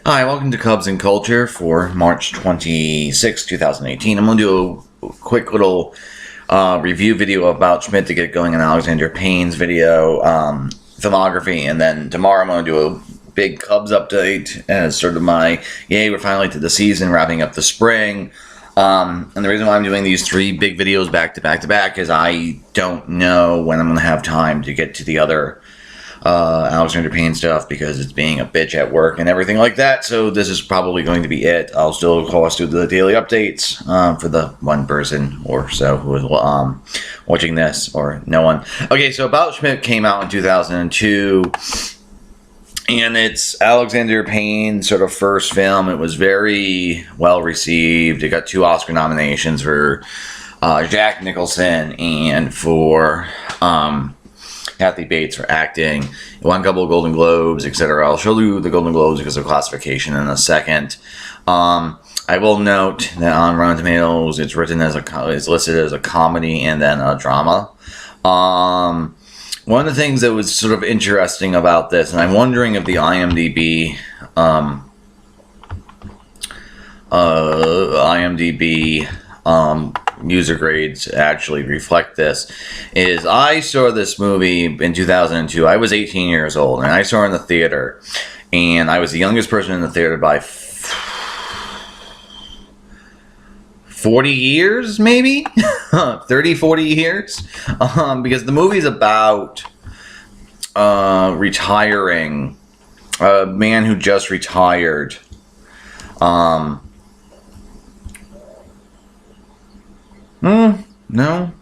Hi, welcome to Cubs and Culture for March 26, 2018. I'm going to do a quick little review video about Schmidt to get going in Alexander Payne's video filmography, and then tomorrow I'm going to do a big Cubs update as sort of my, yay, we're finally to the season, wrapping up the spring. And the reason why I'm doing these three big videos back to back to back is I don't know when I'm going to have time to get to the other Alexander Payne stuff because it's being a bitch at work and everything like that. So this is probably going to be it. I'll still, of course, do the daily updates for the one person or so who is watching this, or no one. Okay, so About Schmidt came out in 2002. And it's Alexander Payne's sort of first film. It was very well received. It got 2 Oscar nominations for Jack Nicholson and for Kathy Bates for acting. It won a couple of Golden Globes, etc. I'll show you the Golden Globes because of classification in a second. I will note that on Rotten Tomatoes, it's listed as a comedy and then a drama. One of the things that was sort of interesting about this, and I'm wondering if the IMDb user grades actually reflect this, is I saw this movie in 2002. I was 18 years old, and I saw it in the theater, and I was the youngest person in the theater by 40 years, maybe 30, 40 years, because the movie's about retiring, a man who just retired. No.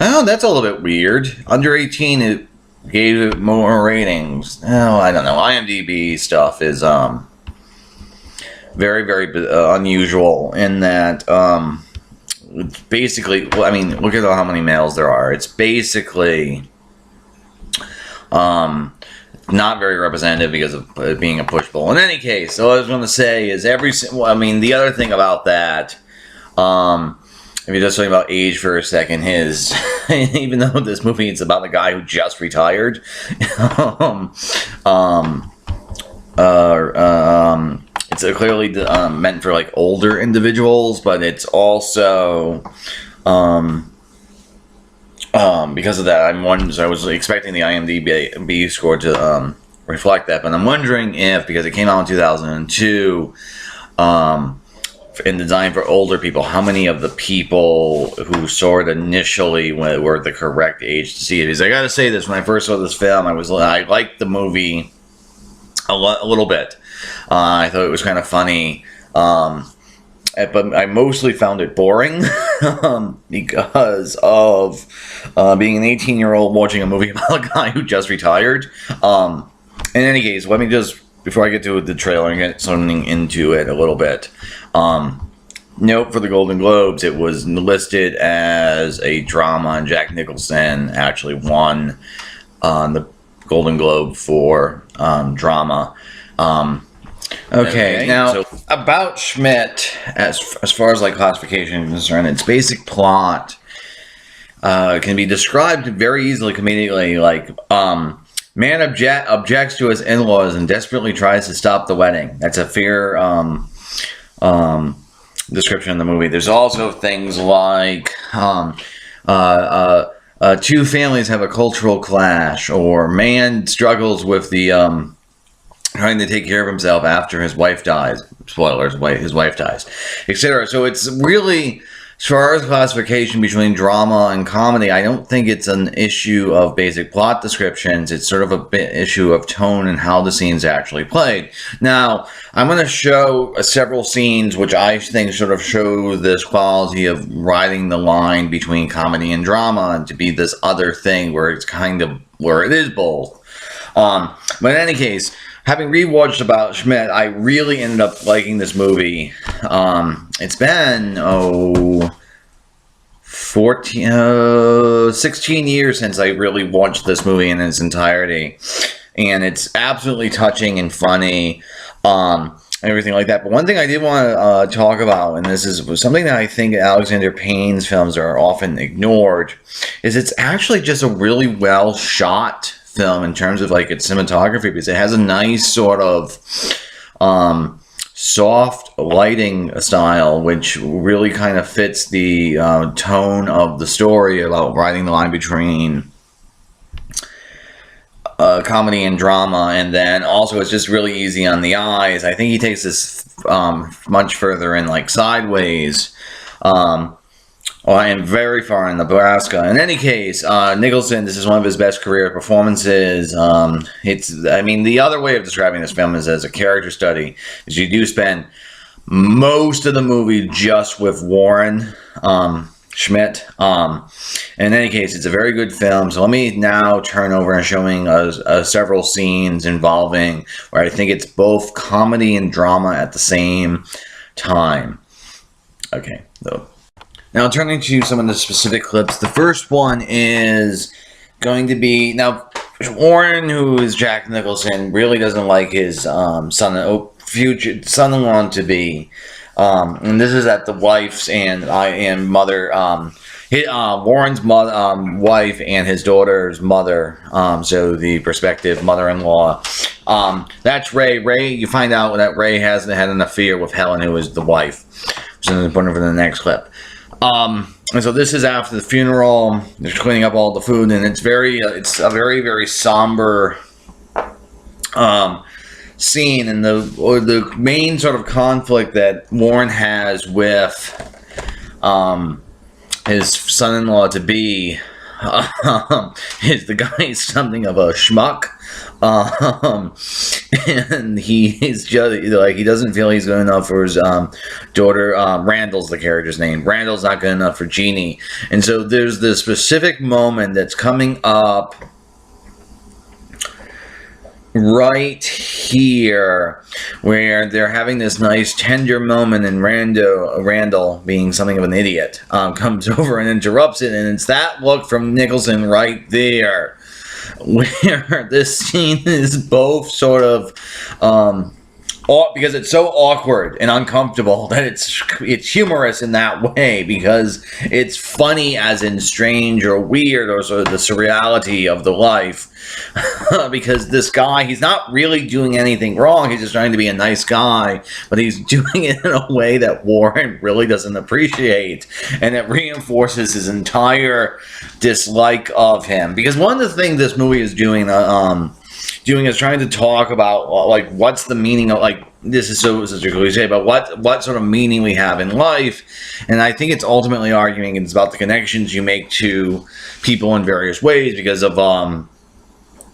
Oh, that's a little bit weird. Under 18, it gave it more ratings. Oh, I don't know. IMDb stuff is very, very unusual in that it's basically, well, I mean, look at how many males there are. It's basically not very representative because of it being a push pull. In any case, so what I was going to say is the other thing about that, if you're just talking about age for a second, even though this movie is about a guy who just retired, it's clearly meant for like older individuals, but it's also because of that, I was expecting the IMDb score to reflect that, but I'm wondering if, because it came out in 2002, and designed for older people, how many of the people who saw it initially were the correct age to see it? Because I gotta say this, when I first saw this film, I liked the movie a little bit. I thought it was kind of funny, but I mostly found it boring because of being an 18-year-old watching a movie about a guy who just retired. In any case, let me just, before I get to the trailer and get something into it a little bit, note for the Golden Globes, it was listed as a drama, and Jack Nicholson actually won the Golden Globe for drama. Okay, now, so About Schmidt, as far as like classification is concerned, its basic plot can be described very easily comedically, like man objects to his in-laws and desperately tries to stop the wedding. That's a fair description of the movie. There's also things like two families have a cultural clash, or man struggles with the trying to take care of himself after his wife dies. Spoilers, his wife dies, etc. So it's really, as far as classification between drama and comedy, I don't think it's an issue of basic plot descriptions. It's sort of an issue of tone and how the scenes actually played. Now, I'm going to show several scenes which I think sort of show this quality of riding the line between comedy and drama, and to be this other thing where it's where it is both. But in any case, having rewatched About Schmidt, I really ended up liking this movie. It's been 16 years since I really watched this movie in its entirety, and it's absolutely touching and funny, everything like that. But one thing I did want to talk about, and this is something that I think Alexander Payne's films are often ignored, is it's actually just a really well shot film in terms of like its cinematography, because it has a nice sort of soft lighting style, which really kind of fits the tone of the story about riding the line between comedy and drama, and then also it's just really easy on the eyes. I think he takes this much further in like Sideways, and very far in Nebraska. In any case, Nicholson, this is one of his best career performances. The other way of describing this film is as a character study, is you do spend most of the movie just with Warren Schmidt. In any case, it's a very good film. So let me now turn over and showing us several scenes involving where I think it's both comedy and drama at the same time. Okay, so now turning to some of the specific clips. The first one is going to be, now Warren, who is Jack Nicholson, really doesn't like his future son-in-law to be. And this is at the wife's and mother, Warren's mother, wife and his daughter's mother, so the prospective mother-in-law. That's Ray. Ray, you find out that Ray hasn't had an affair with Helen, who is the wife. So I'm going over the next clip. And so this is after the funeral. They're cleaning up all the food, and it's a very, very somber scene. And the main sort of conflict that Warren has with his son-in-law to be is the guy is something of a schmuck, and he is just like, he doesn't feel he's good enough for his daughter. Randall's the character's name. Randall's not good enough for Jeannie, and so there's this specific moment that's coming up right here where they're having this nice tender moment, and Randall, being something of an idiot, comes over and interrupts it, and it's that look from Nicholson right there where this scene is both sort of because it's so awkward and uncomfortable that it's humorous in that way, because it's funny as in strange or weird, or sort of the surreality of the life. Because this guy, he's not really doing anything wrong, he's just trying to be a nice guy, but he's doing it in a way that Warren really doesn't appreciate, and it reinforces his entire dislike of him. Because one of the things this movie is doing is trying to talk about, like, what's the meaning of, like, this is such a cliche, but what sort of meaning we have in life. And I think it's ultimately arguing it's about the connections you make to people in various ways, because of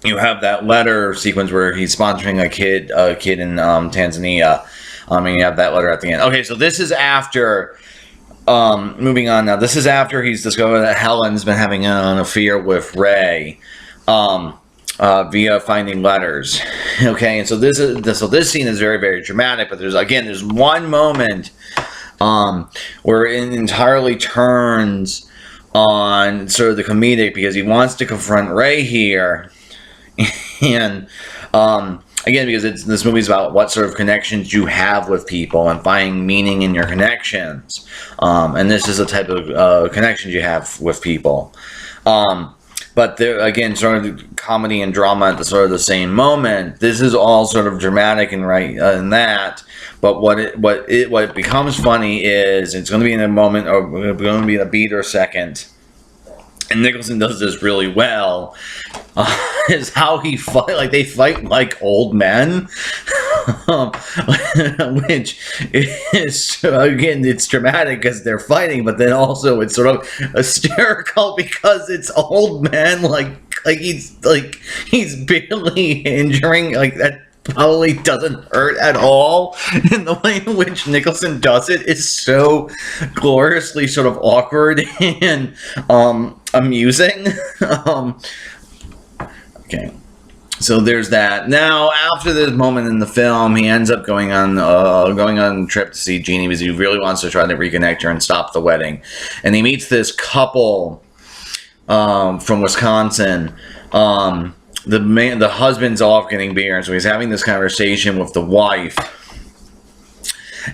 you have that letter sequence where he's sponsoring a kid in Tanzania. And you have that letter at the end. Okay, so this is after moving on now. This is after he's discovered that Helen's been having an affair with Ray. Via finding letters. Okay, and so this scene is very, very dramatic, but there's one moment where it entirely turns on sort of the comedic, because he wants to confront Ray here, and again, because this movie's about what sort of connections you have with people and finding meaning in your connections, and this is a type of connections you have with people. But there, again, sort of comedy and drama at the sort of the same moment. This is all sort of dramatic and right in that. But what it becomes funny is it's going to be in a moment, or going to be in a beat or a second. And Nicholson does this really well. Is how he fight, like they fight like old men, which is, again, it's dramatic because they're fighting, but then also it's sort of hysterical because it's old men, like he's barely injuring, like that probably doesn't hurt at all, and the way in which Nicholson does it is so gloriously sort of awkward and amusing. Okay, so there's that. Now, after this moment in the film, he ends up going on a trip to see Jeannie because he really wants to try to reconnect her and stop the wedding. And he meets this couple from Wisconsin. The husband's off getting beer, so he's having this conversation with the wife.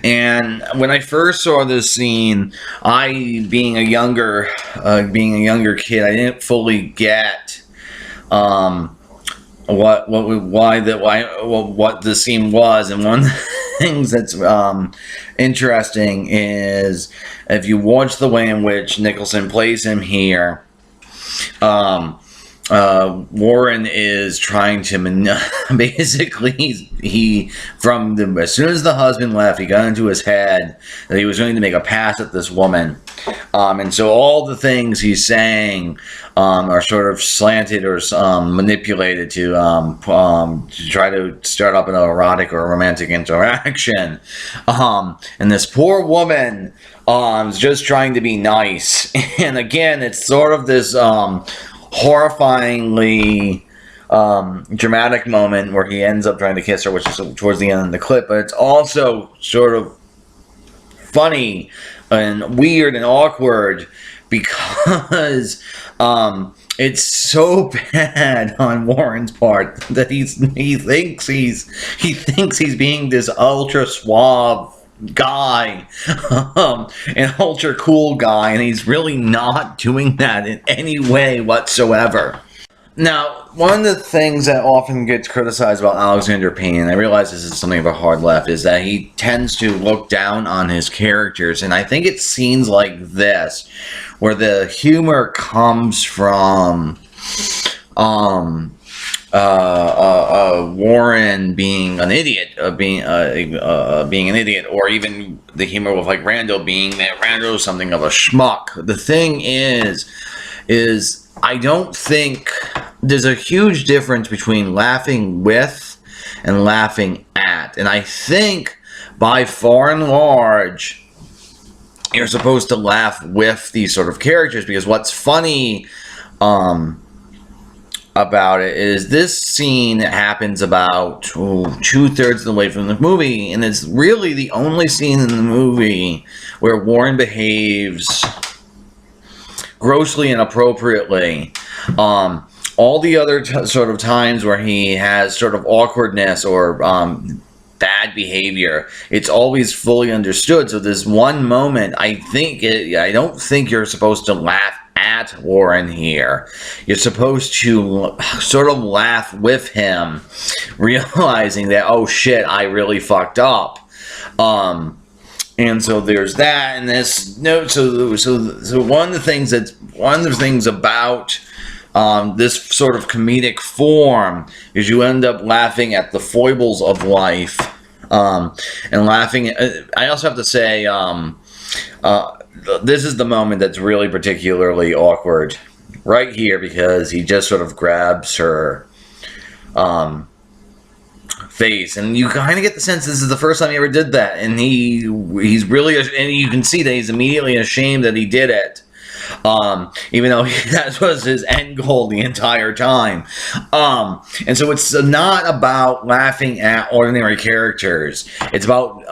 And when I first saw this scene, being a younger kid, I didn't fully get what the scene was. And one of the things that's interesting is if you watch the way in which Nicholson plays him here. Warren is trying to basically he from the as soon as the husband left, he got into his head that he was going to make a pass at this woman, and so all the things he's saying are sort of slanted or manipulated to try to start up an erotic or romantic interaction, and this poor woman is just trying to be nice, and again it's sort of this horrifyingly dramatic moment where he ends up trying to kiss her, which is towards the end of the clip, but it's also sort of funny and weird and awkward because it's so bad on Warren's part that he thinks he's being this ultra suave guy, an ultra cool guy, and he's really not doing that in any way whatsoever. Now, one of the things that often gets criticized about Alexander Payne, and I realize this is something of a hard left, is that he tends to look down on his characters, and I think it's scenes like this where the humor comes from Warren being an idiot, being an idiot, or even the humor with like Randall being that Randall is something of a schmuck. The thing is I don't think there's a huge difference between laughing with and laughing at, and I think by far and large you're supposed to laugh with these sort of characters, because what's funny about it is this scene happens about 2/3 of the way from the movie, and it's really the only scene in the movie where Warren behaves grossly inappropriately. All the other sort of times where he has sort of awkwardness or bad behavior, it's always fully understood. So this one moment, I don't think you're supposed to laugh at Warren here. You're supposed to sort of laugh with him, realizing that, oh shit, I really fucked up. And so there's that, and this no. So one of the things about this sort of comedic form is you end up laughing at the foibles of life, and laughing. I also have to say, this is the moment that's really particularly awkward right here, because he just sort of grabs her face, and you kind of get the sense this is the first time he ever did that, and he's really, and you can see that he's immediately ashamed that he did it, even though that was his end goal the entire time. And so it's not about laughing at ordinary characters. It's about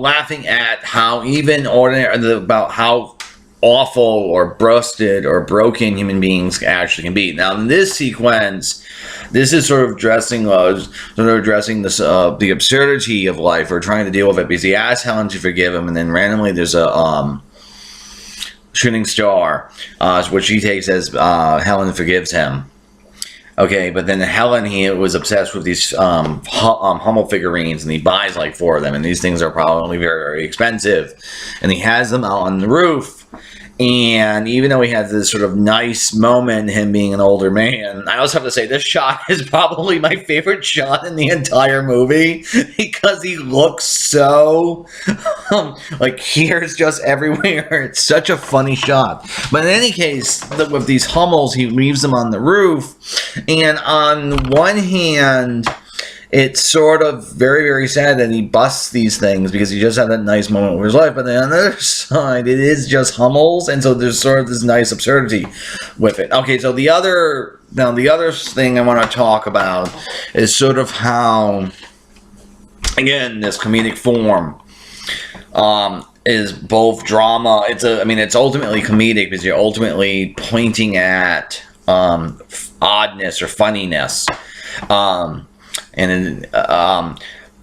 laughing at how even ordinary, about how awful or busted or broken human beings actually can be. Now in this sequence, this is sort of addressing this the absurdity of life, or trying to deal with it, because he asks Helen to forgive him, and then randomly there's a shooting star, which he takes as Helen forgives him. Okay, but then Helen, he was obsessed with these Hummel figurines, and he buys like 4 of them, and these things are probably very, very expensive, and he has them out on the roof. And even though he has this sort of nice moment, him being an older man, I also have to say this shot is probably my favorite shot in the entire movie, because he looks so like hairs just everywhere. It's such a funny shot. But in any case, with these Hummels, he leaves them on the roof, and on one hand, it's sort of very, very sad that he busts these things because he just had that nice moment of his life. But then on the other side, it is just Hummels, and so there's sort of this nice absurdity with it. Okay, so the other thing I want to talk about is sort of how, again, this comedic form is both drama. It's ultimately comedic because you're ultimately pointing at oddness or funniness.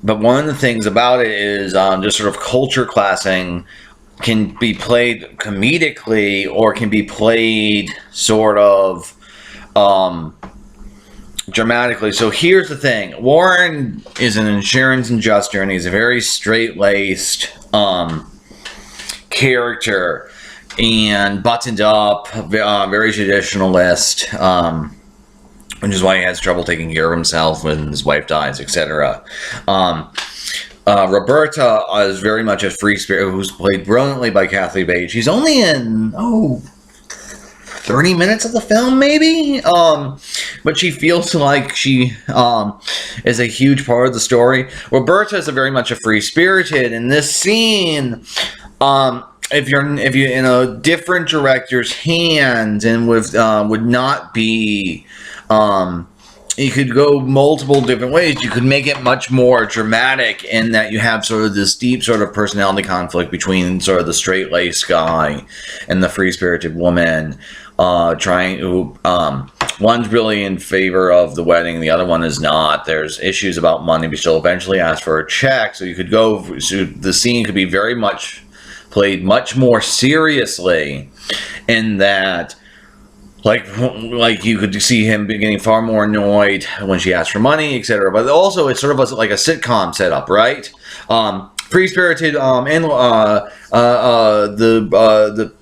But one of the things about it is just sort of culture classing can be played comedically, or can be played sort of dramatically. So here's the thing. Warren is an insurance adjuster, and he's a very straight-laced character and buttoned up, very traditionalist, which is why he has trouble taking care of himself when his wife dies, etc. Roberta is very much a free spirit, who's played brilliantly by Kathy Bates. She's only in 30 minutes of the film, maybe, but she feels like she is a huge part of the story. Roberta is very much a free-spirited. In this scene, if you're in a different director's hands, and would not be, you could go multiple different ways. You could make it much more dramatic in that you have sort of this deep sort of personality conflict between sort of the straight-laced guy and the free-spirited woman. One's really in favor of the wedding, the other one is not. There's issues about money, but she'll eventually ask for a check. So you could go, so the scene could be very much played much more seriously, in that, like you could see him getting far more annoyed when she asks for money, etc. But also, it's sort of like a sitcom setup, right? Free-spirited the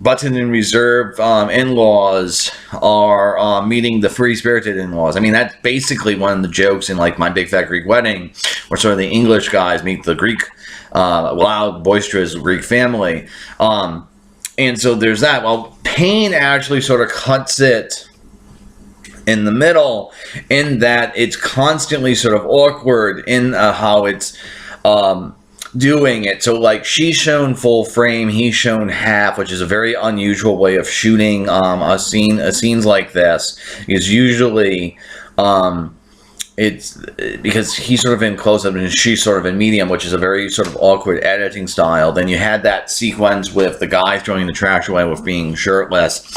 button and reserve in-laws are meeting the free-spirited in-laws. I mean, that's basically one of the jokes in like My Big Fat Greek Wedding, where sort of the English guys meet the Greek loud, boisterous Greek family. And so there's that. Well, Payne actually sort of cuts it in the middle, in that it's constantly sort of awkward in how it's doing it. So like, she's shown full frame, he's shown half, which is a very unusual way of shooting scenes like this, because usually it's because he's sort of in close-up and she's sort of in medium, which is a very sort of awkward editing style. Then you had that sequence with the guy throwing the trash away with being shirtless,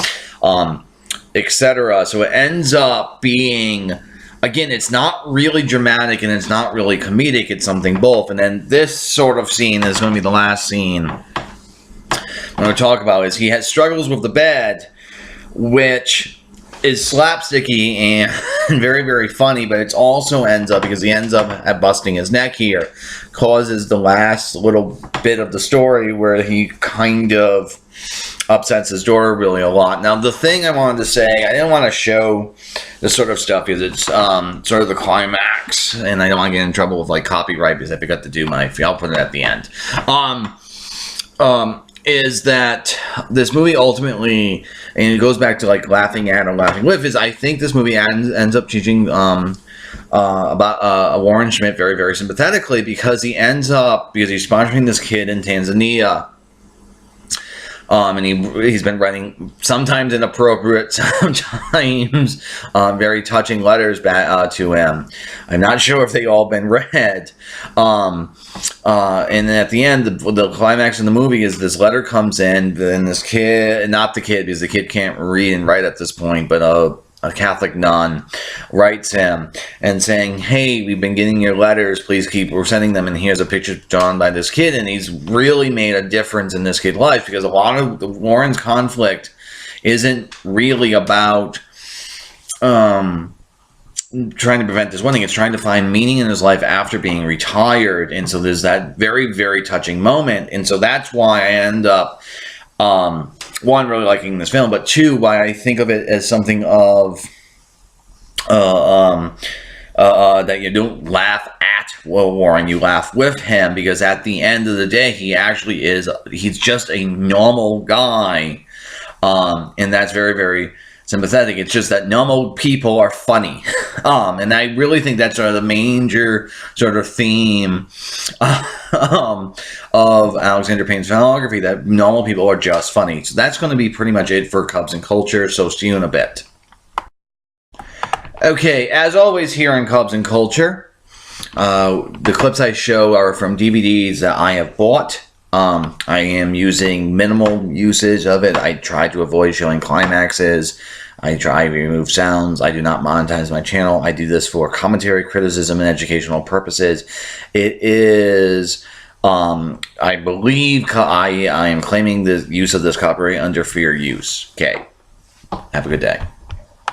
etc. So it ends up being, again, it's not really dramatic and it's not really comedic. It's something both. And then this sort of scene is going to be the last scene I'm going to talk about. Is he has struggles with the bed, which is slapsticky and very, very funny, but it also ends up, because he ends up at busting his neck here, causes the last little bit of the story where he kind of upsets his daughter really a lot. Now, the thing I wanted to say, I didn't want to show this sort of stuff because it's sort of the climax, and I don't want to get in trouble with like copyright because I forgot to do my, I'll put it at the end. Is that this movie ultimately, and it goes back to like laughing at or laughing with, is I think this movie ends up teaching about Warren Schmidt very, very sympathetically, because he's sponsoring this kid in Tanzania. And he's been writing sometimes inappropriate, sometimes very touching letters back to him. I'm not sure if they all been read. And then at the end, the climax in the movie is this letter comes in, and this kid, not the kid, because the kid can't read and write at this point, but a Catholic nun writes him and saying, hey, we've been getting your letters, please we're sending them, and here's a picture drawn by this kid. And he's really made a difference in this kid's life, because a lot of Warren's conflict isn't really about trying to prevent this wedding. It's trying to find meaning in his life after being retired. And so there's that very, very touching moment. And so that's why I end up one, really liking this film, but two, why I think of it as something of that you don't laugh at Warren, you laugh with him, because at the end of the day, he's just a normal guy, and that's very, very sympathetic. It's just that normal people are funny, and I really think that's sort of the major sort of theme of Alexander Payne's filmography, that normal people are just funny. So that's going to be pretty much it for Cubs and Culture, so see you in a bit. Okay, as always here on Cubs and Culture, the clips I show are from DVDs that I have bought. I am using minimal usage of it. I try to avoid showing climaxes. I try to remove sounds. I do not monetize my channel. I do this for commentary, criticism, and educational purposes. It is, I believe, I am claiming the use of this copyright under fair use. Okay. Have a good day.